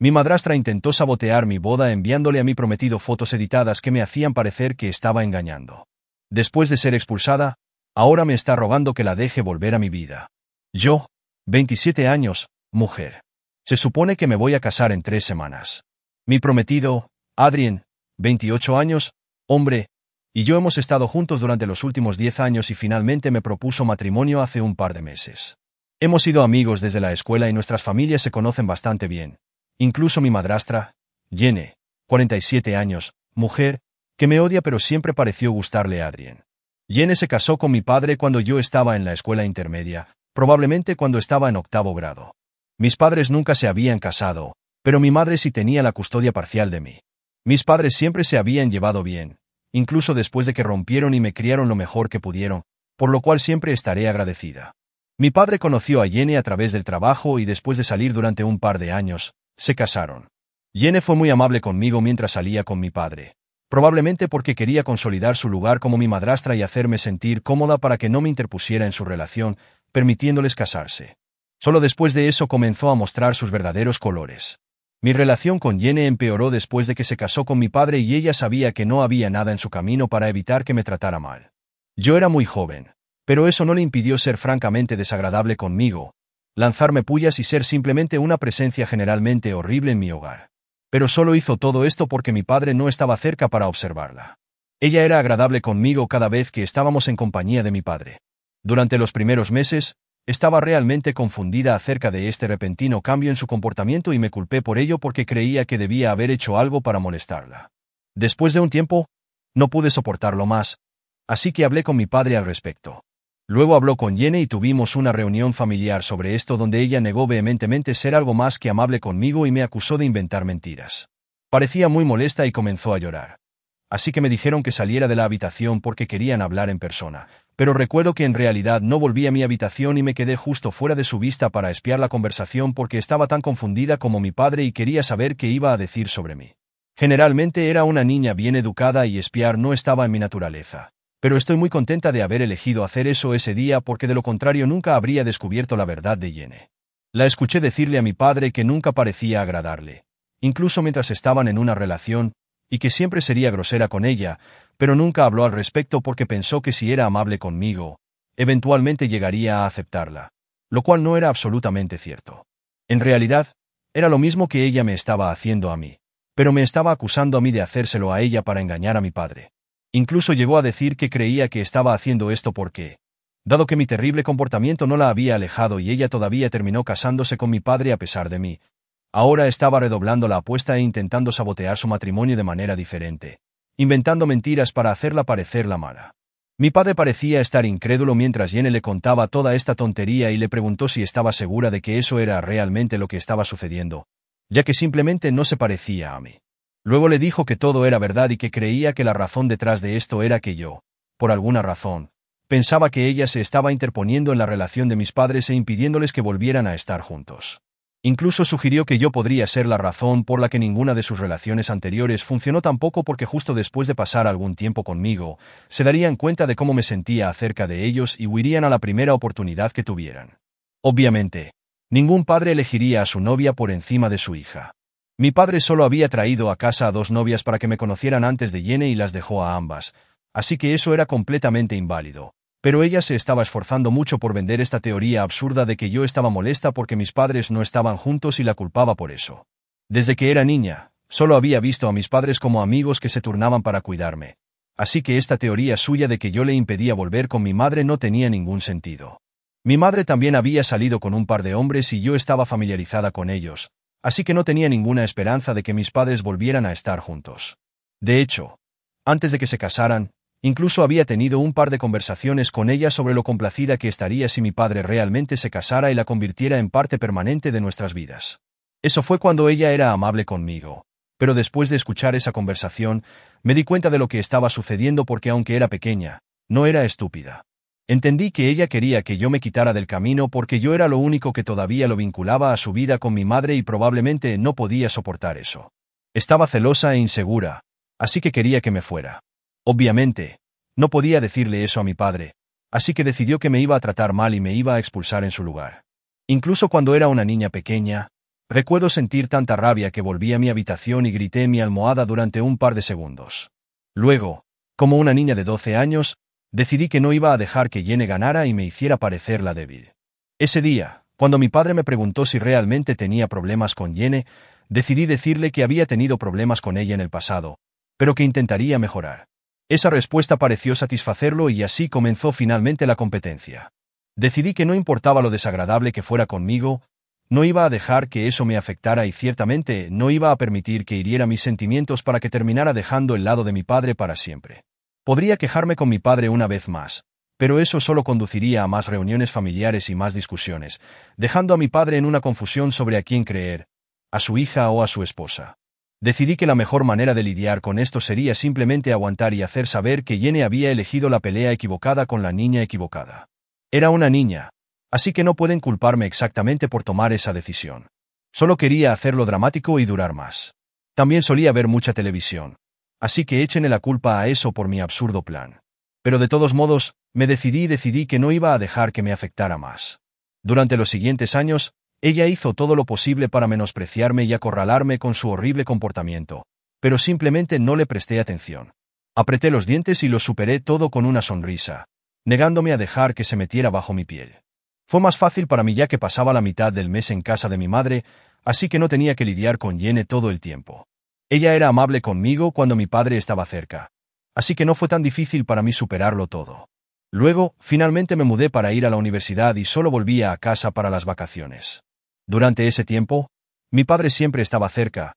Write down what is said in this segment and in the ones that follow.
Mi madrastra intentó sabotear mi boda enviándole a mi prometido fotos editadas que me hacían parecer que estaba engañando. Después de ser expulsada, ahora me está rogando que la deje volver a mi vida. Yo, 27 años, mujer. Se supone que me voy a casar en 3 semanas. Mi prometido, Adrien, 28 años, hombre, y yo hemos estado juntos durante los últimos 10 años y finalmente me propuso matrimonio hace un par de meses. Hemos sido amigos desde la escuela y nuestras familias se conocen bastante bien. Incluso mi madrastra, Jenny, 47 años, mujer, que me odia pero siempre pareció gustarle a Adrien. Jenny se casó con mi padre cuando yo estaba en la escuela intermedia, probablemente cuando estaba en 8º grado. Mis padres nunca se habían casado, pero mi madre sí tenía la custodia parcial de mí. Mis padres siempre se habían llevado bien, incluso después de que rompieron y me criaron lo mejor que pudieron, por lo cual siempre estaré agradecida. Mi padre conoció a Jenny a través del trabajo y después de salir durante un par de años, se casaron. Jenny fue muy amable conmigo mientras salía con mi padre, probablemente porque quería consolidar su lugar como mi madrastra y hacerme sentir cómoda para que no me interpusiera en su relación, permitiéndoles casarse. Solo después de eso comenzó a mostrar sus verdaderos colores. Mi relación con Jenny empeoró después de que se casó con mi padre y ella sabía que no había nada en su camino para evitar que me tratara mal. Yo era muy joven, pero eso no le impidió ser francamente desagradable conmigo, lanzarme pullas y ser simplemente una presencia generalmente horrible en mi hogar. Pero solo hizo todo esto porque mi padre no estaba cerca para observarla. Ella era agradable conmigo cada vez que estábamos en compañía de mi padre. Durante los primeros meses, estaba realmente confundida acerca de este repentino cambio en su comportamiento y me culpé por ello porque creía que debía haber hecho algo para molestarla. Después de un tiempo, no pude soportarlo más, así que hablé con mi padre al respecto. Luego habló con Jenny y tuvimos una reunión familiar sobre esto donde ella negó vehementemente ser algo más que amable conmigo y me acusó de inventar mentiras. Parecía muy molesta y comenzó a llorar. Así que me dijeron que saliera de la habitación porque querían hablar en persona, pero recuerdo que en realidad no volví a mi habitación y me quedé justo fuera de su vista para espiar la conversación porque estaba tan confundida como mi padre y quería saber qué iba a decir sobre mí. Generalmente era una niña bien educada y espiar no estaba en mi naturaleza. Pero estoy muy contenta de haber elegido hacer eso ese día porque de lo contrario nunca habría descubierto la verdad de Jenny. La escuché decirle a mi padre que nunca parecía agradarle, incluso mientras estaban en una relación, y que siempre sería grosera con ella, pero nunca habló al respecto porque pensó que si era amable conmigo, eventualmente llegaría a aceptarla, lo cual no era absolutamente cierto. En realidad, era lo mismo que ella me estaba haciendo a mí, pero me estaba acusando a mí de hacérselo a ella para engañar a mi padre. Incluso llegó a decir que creía que estaba haciendo esto porque, dado que mi terrible comportamiento no la había alejado y ella todavía terminó casándose con mi padre a pesar de mí, ahora estaba redoblando la apuesta e intentando sabotear su matrimonio de manera diferente, inventando mentiras para hacerla parecer la mala. Mi padre parecía estar incrédulo mientras Jenny le contaba toda esta tontería y le preguntó si estaba segura de que eso era realmente lo que estaba sucediendo, ya que simplemente no se parecía a mí. Luego le dijo que todo era verdad y que creía que la razón detrás de esto era que yo, por alguna razón, pensaba que ella se estaba interponiendo en la relación de mis padres e impidiéndoles que volvieran a estar juntos. Incluso sugirió que yo podría ser la razón por la que ninguna de sus relaciones anteriores funcionó tampoco porque justo después de pasar algún tiempo conmigo, se darían cuenta de cómo me sentía acerca de ellos y huirían a la primera oportunidad que tuvieran. Obviamente, ningún padre elegiría a su novia por encima de su hija. Mi padre solo había traído a casa a 2 novias para que me conocieran antes de Jenny y las dejó a ambas, así que eso era completamente inválido. Pero ella se estaba esforzando mucho por vender esta teoría absurda de que yo estaba molesta porque mis padres no estaban juntos y la culpaba por eso. Desde que era niña, solo había visto a mis padres como amigos que se turnaban para cuidarme, así que esta teoría suya de que yo le impedía volver con mi madre no tenía ningún sentido. Mi madre también había salido con un par de hombres y yo estaba familiarizada con ellos, así que no tenía ninguna esperanza de que mis padres volvieran a estar juntos. De hecho, antes de que se casaran, incluso había tenido un par de conversaciones con ella sobre lo complacida que estaría si mi padre realmente se casara y la convirtiera en parte permanente de nuestras vidas. Eso fue cuando ella era amable conmigo, pero después de escuchar esa conversación, me di cuenta de lo que estaba sucediendo porque aunque era pequeña, no era estúpida. Entendí que ella quería que yo me quitara del camino porque yo era lo único que todavía lo vinculaba a su vida con mi madre y probablemente no podía soportar eso. Estaba celosa e insegura, así que quería que me fuera. Obviamente, no podía decirle eso a mi padre, así que decidió que me iba a tratar mal y me iba a expulsar en su lugar. Incluso cuando era una niña pequeña, Recuerdo sentir tanta rabia que volví a mi habitación y grité en mi almohada durante un par de segundos. Luego, como una niña de 12 años, decidí que no iba a dejar que Jenny ganara y me hiciera parecer la débil. Ese día, cuando mi padre me preguntó si realmente tenía problemas con Jenny, decidí decirle que había tenido problemas con ella en el pasado, pero que intentaría mejorar. Esa respuesta pareció satisfacerlo y así comenzó finalmente la competencia. Decidí que no importaba lo desagradable que fuera conmigo, no iba a dejar que eso me afectara y ciertamente no iba a permitir que hiriera mis sentimientos para que terminara dejando el lado de mi padre para siempre. Podría quejarme con mi padre una vez más, pero eso solo conduciría a más reuniones familiares y más discusiones, dejando a mi padre en una confusión sobre a quién creer, a su hija o a su esposa. Decidí que la mejor manera de lidiar con esto sería simplemente aguantar y hacer saber que Jenny había elegido la pelea equivocada con la niña equivocada. Era una niña, así que no pueden culparme exactamente por tomar esa decisión. Solo quería hacerlo dramático y durar más. También solía ver mucha televisión, así que échenle la culpa a eso por mi absurdo plan. Pero de todos modos, me decidí que no iba a dejar que me afectara más. Durante los siguientes años, ella hizo todo lo posible para menospreciarme y acorralarme con su horrible comportamiento, pero simplemente no le presté atención. Apreté los dientes y lo superé todo con una sonrisa, negándome a dejar que se metiera bajo mi piel. Fue más fácil para mí ya que pasaba la mitad del mes en casa de mi madre, así que no tenía que lidiar con Jenny todo el tiempo. Ella era amable conmigo cuando mi padre estaba cerca, así que no fue tan difícil para mí superarlo todo. Luego, finalmente me mudé para ir a la universidad y solo volvía a casa para las vacaciones. Durante ese tiempo, mi padre siempre estaba cerca,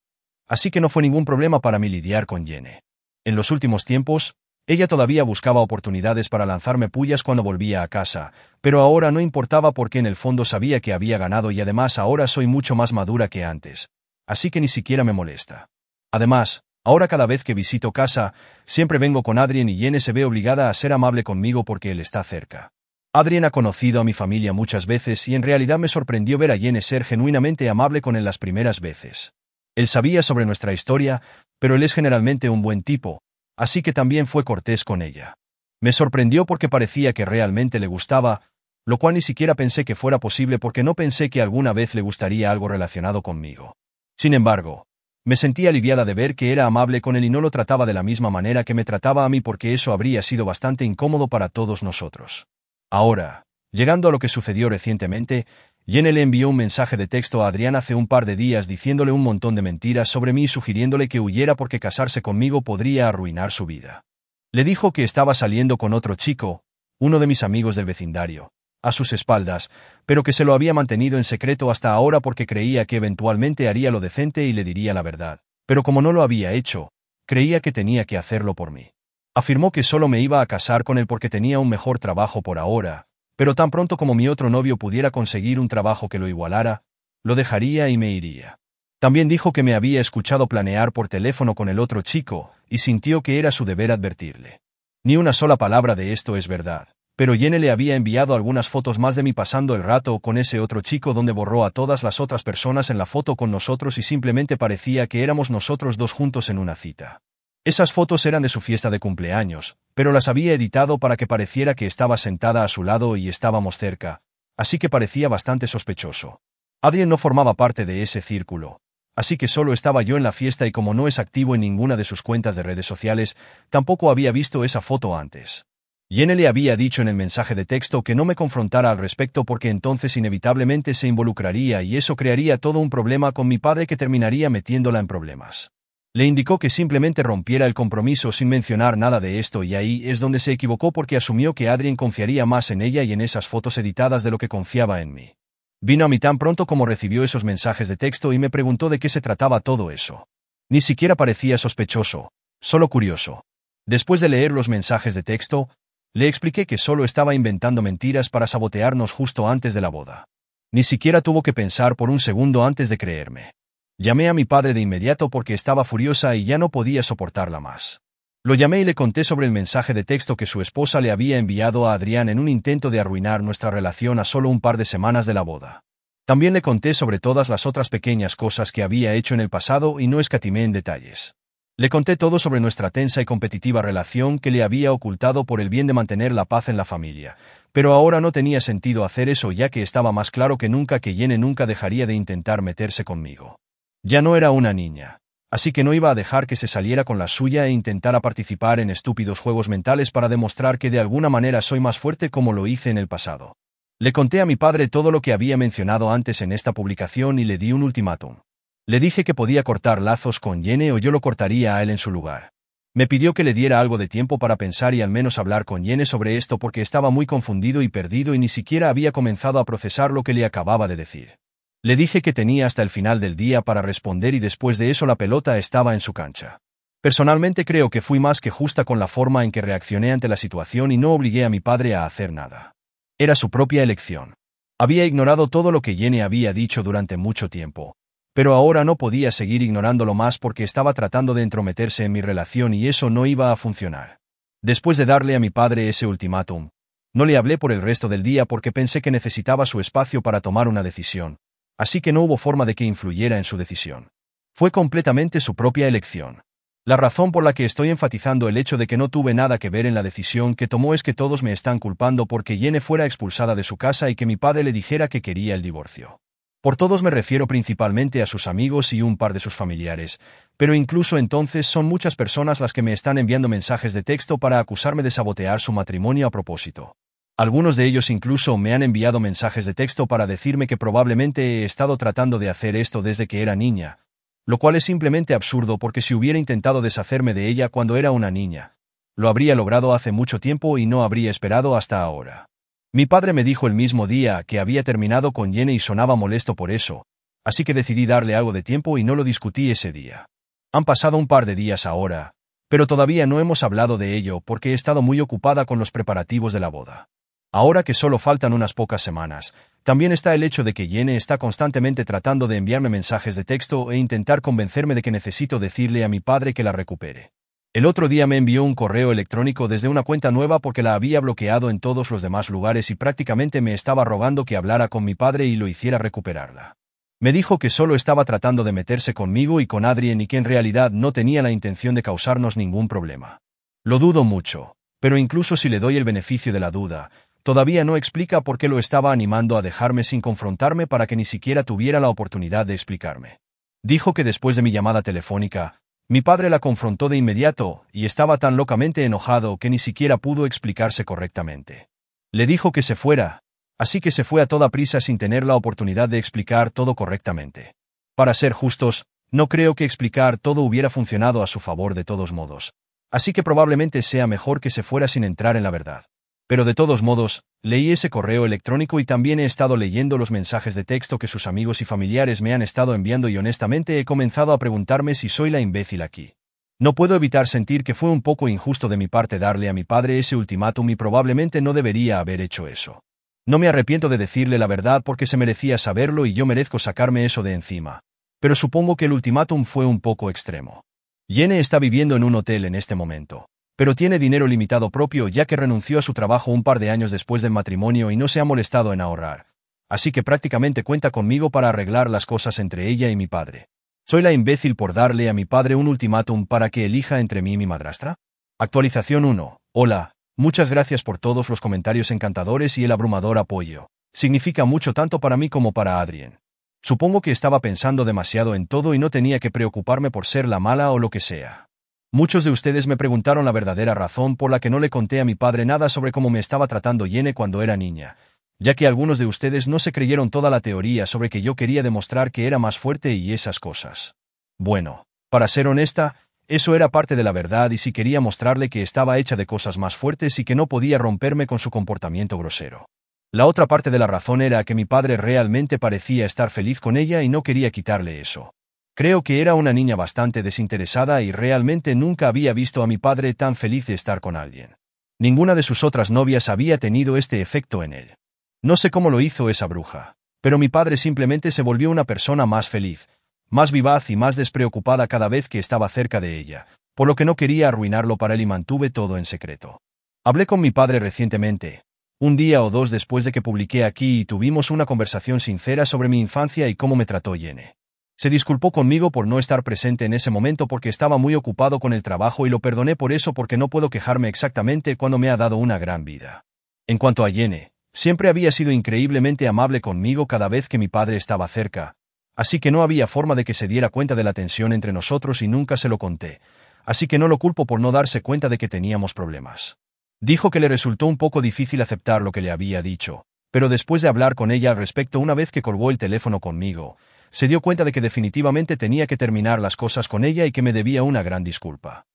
así que no fue ningún problema para mí lidiar con Jenny. En los últimos tiempos, ella todavía buscaba oportunidades para lanzarme pullas cuando volvía a casa, pero ahora no importaba porque en el fondo sabía que había ganado y además ahora soy mucho más madura que antes, así que ni siquiera me molesta. Además, ahora cada vez que visito casa, siempre vengo con Adrien y Jenny se ve obligada a ser amable conmigo porque él está cerca. Adrien ha conocido a mi familia muchas veces y en realidad me sorprendió ver a Jenny ser genuinamente amable con él las primeras veces. Él sabía sobre nuestra historia, pero él es generalmente un buen tipo, así que también fue cortés con ella. Me sorprendió porque parecía que realmente le gustaba, lo cual ni siquiera pensé que fuera posible porque no pensé que alguna vez le gustaría algo relacionado conmigo. Sin embargo, me sentí aliviada de ver que era amable con él y no lo trataba de la misma manera que me trataba a mí porque eso habría sido bastante incómodo para todos nosotros. Ahora, llegando a lo que sucedió recientemente, Jenny le envió un mensaje de texto a Adrián hace un par de días diciéndole un montón de mentiras sobre mí y sugiriéndole que huyera porque casarse conmigo podría arruinar su vida. Le dijo que estaba saliendo con otro chico, uno de mis amigos del vecindario, a sus espaldas, pero que se lo había mantenido en secreto hasta ahora porque creía que eventualmente haría lo decente y le diría la verdad. Pero como no lo había hecho, creía que tenía que hacerlo por mí. Afirmó que solo me iba a casar con él porque tenía un mejor trabajo por ahora, pero tan pronto como mi otro novio pudiera conseguir un trabajo que lo igualara, lo dejaría y me iría. También dijo que me había escuchado planear por teléfono con el otro chico, y sintió que era su deber advertirle. Ni una sola palabra de esto es verdad, pero Jenny le había enviado algunas fotos más de mí pasando el rato con ese otro chico donde borró a todas las otras personas en la foto con nosotros y simplemente parecía que éramos nosotros dos juntos en una cita. Esas fotos eran de su fiesta de cumpleaños, pero las había editado para que pareciera que estaba sentada a su lado y estábamos cerca, así que parecía bastante sospechoso. Adrien no formaba parte de ese círculo, así que solo estaba yo en la fiesta y como no es activo en ninguna de sus cuentas de redes sociales, tampoco había visto esa foto antes. Jenny le había dicho en el mensaje de texto que no me confrontara al respecto porque entonces inevitablemente se involucraría y eso crearía todo un problema con mi padre que terminaría metiéndola en problemas. Le indicó que simplemente rompiera el compromiso sin mencionar nada de esto y ahí es donde se equivocó porque asumió que Adrien confiaría más en ella y en esas fotos editadas de lo que confiaba en mí. Vino a mí tan pronto como recibió esos mensajes de texto y me preguntó de qué se trataba todo eso. Ni siquiera parecía sospechoso, solo curioso. Después de leer los mensajes de texto, le expliqué que solo estaba inventando mentiras para sabotearnos justo antes de la boda. Ni siquiera tuvo que pensar por un segundo antes de creerme. Llamé a mi padre de inmediato porque estaba furiosa y ya no podía soportarla más. Lo llamé y le conté sobre el mensaje de texto que su esposa le había enviado a Adrián en un intento de arruinar nuestra relación a solo un par de semanas de la boda. También le conté sobre todas las otras pequeñas cosas que había hecho en el pasado y no escatimé en detalles. Le conté todo sobre nuestra tensa y competitiva relación que le había ocultado por el bien de mantener la paz en la familia, pero ahora no tenía sentido hacer eso ya que estaba más claro que nunca que Jenny nunca dejaría de intentar meterse conmigo. Ya no era una niña, así que no iba a dejar que se saliera con la suya e intentara participar en estúpidos juegos mentales para demostrar que de alguna manera soy más fuerte como lo hice en el pasado. Le conté a mi padre todo lo que había mencionado antes en esta publicación y le di un ultimátum. Le dije que podía cortar lazos con Jenny o yo lo cortaría a él en su lugar. Me pidió que le diera algo de tiempo para pensar y al menos hablar con Jenny sobre esto porque estaba muy confundido y perdido y ni siquiera había comenzado a procesar lo que le acababa de decir. Le dije que tenía hasta el final del día para responder y después de eso la pelota estaba en su cancha. Personalmente creo que fui más que justa con la forma en que reaccioné ante la situación y no obligué a mi padre a hacer nada. Era su propia elección. Había ignorado todo lo que Jenny había dicho durante mucho tiempo. Pero ahora no podía seguir ignorándolo más porque estaba tratando de entrometerse en mi relación y eso no iba a funcionar. Después de darle a mi padre ese ultimátum, no le hablé por el resto del día porque pensé que necesitaba su espacio para tomar una decisión, así que no hubo forma de que influyera en su decisión. Fue completamente su propia elección. La razón por la que estoy enfatizando el hecho de que no tuve nada que ver en la decisión que tomó es que todos me están culpando porque Jenny fuera expulsada de su casa y que mi padre le dijera que quería el divorcio. Por todos me refiero principalmente a sus amigos y un par de sus familiares, pero incluso entonces son muchas personas las que me están enviando mensajes de texto para acusarme de sabotear su matrimonio a propósito. Algunos de ellos incluso me han enviado mensajes de texto para decirme que probablemente he estado tratando de hacer esto desde que era niña, lo cual es simplemente absurdo porque si hubiera intentado deshacerme de ella cuando era una niña, lo habría logrado hace mucho tiempo y no habría esperado hasta ahora. Mi padre me dijo el mismo día que había terminado con Jenny y sonaba molesto por eso, así que decidí darle algo de tiempo y no lo discutí ese día. Han pasado un par de días ahora, pero todavía no hemos hablado de ello porque he estado muy ocupada con los preparativos de la boda. Ahora que solo faltan unas pocas semanas, también está el hecho de que Jenny está constantemente tratando de enviarme mensajes de texto e intentar convencerme de que necesito decirle a mi padre que la recupere. El otro día me envió un correo electrónico desde una cuenta nueva porque la había bloqueado en todos los demás lugares y prácticamente me estaba rogando que hablara con mi padre y lo hiciera recuperarla. Me dijo que solo estaba tratando de meterse conmigo y con Adrien y que en realidad no tenía la intención de causarnos ningún problema. Lo dudo mucho, pero incluso si le doy el beneficio de la duda, todavía no explica por qué lo estaba animando a dejarme sin confrontarme para que ni siquiera tuviera la oportunidad de explicarme. Dijo que después de mi llamada telefónica, mi padre la confrontó de inmediato, y estaba tan locamente enojado que ni siquiera pudo explicarse correctamente. Le dijo que se fuera, así que se fue a toda prisa sin tener la oportunidad de explicar todo correctamente. Para ser justos, no creo que explicar todo hubiera funcionado a su favor de todos modos, así que probablemente sea mejor que se fuera sin entrar en la verdad. Pero de todos modos, leí ese correo electrónico y también he estado leyendo los mensajes de texto que sus amigos y familiares me han estado enviando y honestamente he comenzado a preguntarme si soy la imbécil aquí. No puedo evitar sentir que fue un poco injusto de mi parte darle a mi padre ese ultimátum y probablemente no debería haber hecho eso. No me arrepiento de decirle la verdad porque se merecía saberlo y yo merezco sacarme eso de encima. Pero supongo que el ultimátum fue un poco extremo. Jenny está viviendo en un hotel en este momento, pero tiene dinero limitado propio ya que renunció a su trabajo un par de años después del matrimonio y no se ha molestado en ahorrar, así que prácticamente cuenta conmigo para arreglar las cosas entre ella y mi padre. ¿Soy la imbécil por darle a mi padre un ultimátum para que elija entre mí y mi madrastra? Actualización 1. Hola, muchas gracias por todos los comentarios encantadores y el abrumador apoyo. Significa mucho tanto para mí como para Adrien. Supongo que estaba pensando demasiado en todo y no tenía que preocuparme por ser la mala o lo que sea. Muchos de ustedes me preguntaron la verdadera razón por la que no le conté a mi padre nada sobre cómo me estaba tratando Jenny cuando era niña, ya que algunos de ustedes no se creyeron toda la teoría sobre que yo quería demostrar que era más fuerte y esas cosas. Bueno, para ser honesta, eso era parte de la verdad y si quería mostrarle que estaba hecha de cosas más fuertes y que no podía romperme con su comportamiento grosero. La otra parte de la razón era que mi padre realmente parecía estar feliz con ella y no quería quitarle eso. Creo que era una niña bastante desinteresada y realmente nunca había visto a mi padre tan feliz de estar con alguien. Ninguna de sus otras novias había tenido este efecto en él. No sé cómo lo hizo esa bruja, pero mi padre simplemente se volvió una persona más feliz, más vivaz y más despreocupada cada vez que estaba cerca de ella, por lo que no quería arruinarlo para él y mantuve todo en secreto. Hablé con mi padre recientemente, un día o dos después de que publiqué aquí y tuvimos una conversación sincera sobre mi infancia y cómo me trató Jenny. Se disculpó conmigo por no estar presente en ese momento porque estaba muy ocupado con el trabajo y lo perdoné por eso porque no puedo quejarme exactamente cuando me ha dado una gran vida. En cuanto a Jenny, siempre había sido increíblemente amable conmigo cada vez que mi padre estaba cerca, así que no había forma de que se diera cuenta de la tensión entre nosotros y nunca se lo conté, así que no lo culpo por no darse cuenta de que teníamos problemas. Dijo que le resultó un poco difícil aceptar lo que le había dicho, pero después de hablar con ella al respecto una vez que colgó el teléfono conmigo, se dio cuenta de que definitivamente tenía que terminar las cosas con ella y que me debía una gran disculpa.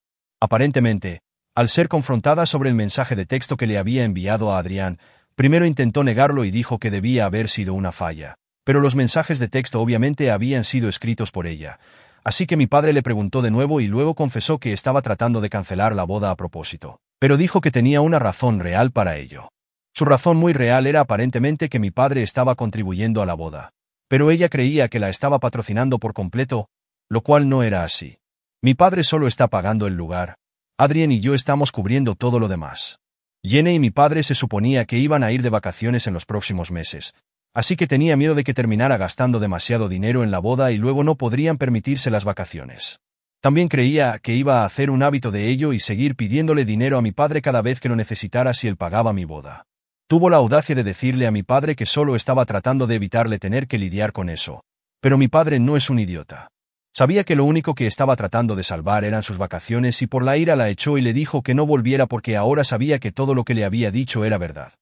Aparentemente, al ser confrontada sobre el mensaje de texto que le había enviado a Adrián, primero intentó negarlo y dijo que debía haber sido una falla, pero los mensajes de texto obviamente habían sido escritos por ella, así que mi padre le preguntó de nuevo y luego confesó que estaba tratando de cancelar la boda a propósito, pero dijo que tenía una razón real para ello. Su razón muy real era aparentemente que mi padre estaba contribuyendo a la boda, pero ella creía que la estaba patrocinando por completo, lo cual no era así. Mi padre solo está pagando el lugar. Adrien y yo estamos cubriendo todo lo demás. Jenny y mi padre se suponía que iban a ir de vacaciones en los próximos meses, así que tenía miedo de que terminara gastando demasiado dinero en la boda y luego no podrían permitirse las vacaciones. También creía que iba a hacer un hábito de ello y seguir pidiéndole dinero a mi padre cada vez que lo necesitara si él pagaba mi boda. Tuvo la audacia de decirle a mi padre que solo estaba tratando de evitarle tener que lidiar con eso. Pero mi padre no es un idiota. Sabía que lo único que estaba tratando de salvar eran sus vacaciones y por la ira la echó y le dijo que no volviera porque ahora sabía que todo lo que le había dicho era verdad.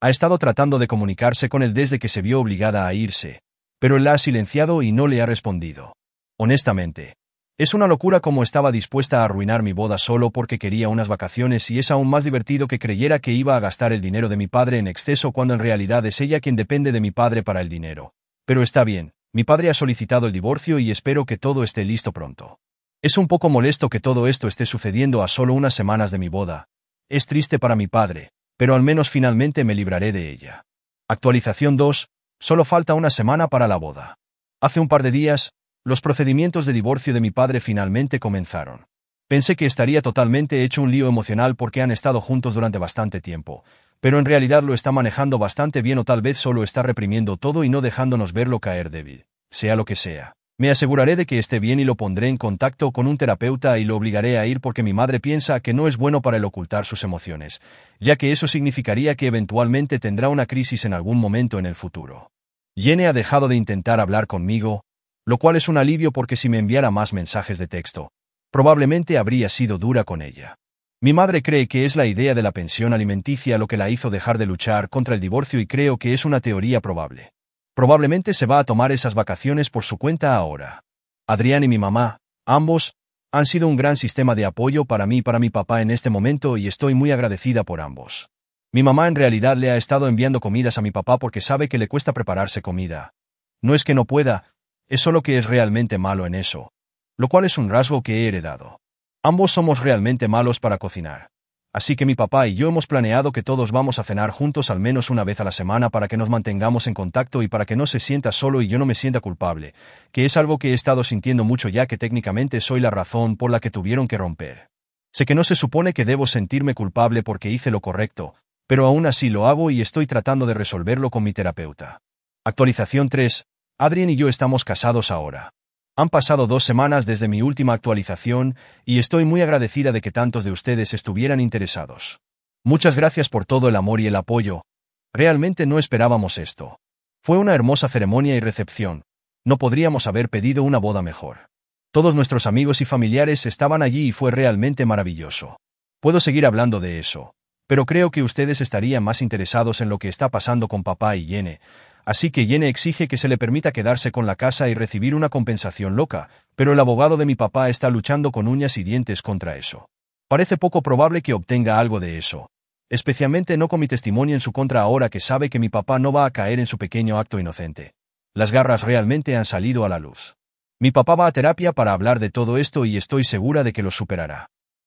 Ha estado tratando de comunicarse con él desde que se vio obligada a irse, pero él la ha silenciado y no le ha respondido. Honestamente, es una locura cómo estaba dispuesta a arruinar mi boda solo porque quería unas vacaciones y es aún más divertido que creyera que iba a gastar el dinero de mi padre en exceso cuando en realidad es ella quien depende de mi padre para el dinero. Pero está bien, mi padre ha solicitado el divorcio y espero que todo esté listo pronto. Es un poco molesto que todo esto esté sucediendo a solo unas semanas de mi boda. Es triste para mi padre, pero al menos finalmente me libraré de ella. Actualización 2. Solo falta una semana para la boda. Hace un par de días, los procedimientos de divorcio de mi padre finalmente comenzaron. Pensé que estaría totalmente hecho un lío emocional porque han estado juntos durante bastante tiempo, pero en realidad lo está manejando bastante bien o tal vez solo está reprimiendo todo y no dejándonos verlo caer débil. Sea lo que sea. Me aseguraré de que esté bien y lo pondré en contacto con un terapeuta y lo obligaré a ir porque mi madre piensa que no es bueno para él ocultar sus emociones, ya que eso significaría que eventualmente tendrá una crisis en algún momento en el futuro. Jenny ha dejado de intentar hablar conmigo, lo cual es un alivio porque si me enviara más mensajes de texto, probablemente habría sido dura con ella. Mi madre cree que es la idea de la pensión alimenticia lo que la hizo dejar de luchar contra el divorcio y creo que es una teoría probable. Probablemente se va a tomar esas vacaciones por su cuenta ahora. Adrián y mi mamá, ambos, han sido un gran sistema de apoyo para mí y para mi papá en este momento y estoy muy agradecida por ambos. Mi mamá en realidad le ha estado enviando comidas a mi papá porque sabe que le cuesta prepararse comida. No es que no pueda, es solo que es realmente malo en eso, lo cual es un rasgo que he heredado. Ambos somos realmente malos para cocinar. Así que mi papá y yo hemos planeado que todos vamos a cenar juntos al menos una vez a la semana para que nos mantengamos en contacto y para que no se sienta solo y yo no me sienta culpable, que es algo que he estado sintiendo mucho ya que técnicamente soy la razón por la que tuvieron que romper. Sé que no se supone que debo sentirme culpable porque hice lo correcto, pero aún así lo hago y estoy tratando de resolverlo con mi terapeuta. Actualización 3. Adrien y yo estamos casados ahora. Han pasado 2 semanas desde mi última actualización y estoy muy agradecida de que tantos de ustedes estuvieran interesados. Muchas gracias por todo el amor y el apoyo. Realmente no esperábamos esto. Fue una hermosa ceremonia y recepción. No podríamos haber pedido una boda mejor. Todos nuestros amigos y familiares estaban allí y fue realmente maravilloso. Puedo seguir hablando de eso, pero creo que ustedes estarían más interesados en lo que está pasando con papá y Jenny. Así que Jenny exige que se le permita quedarse con la casa y recibir una compensación loca, pero el abogado de mi papá está luchando con uñas y dientes contra eso. Parece poco probable que obtenga algo de eso, especialmente no con mi testimonio en su contra ahora que sabe que mi papá no va a caer en su pequeño acto inocente. Las garras realmente han salido a la luz. Mi papá va a terapia para hablar de todo esto y estoy segura de que lo superará.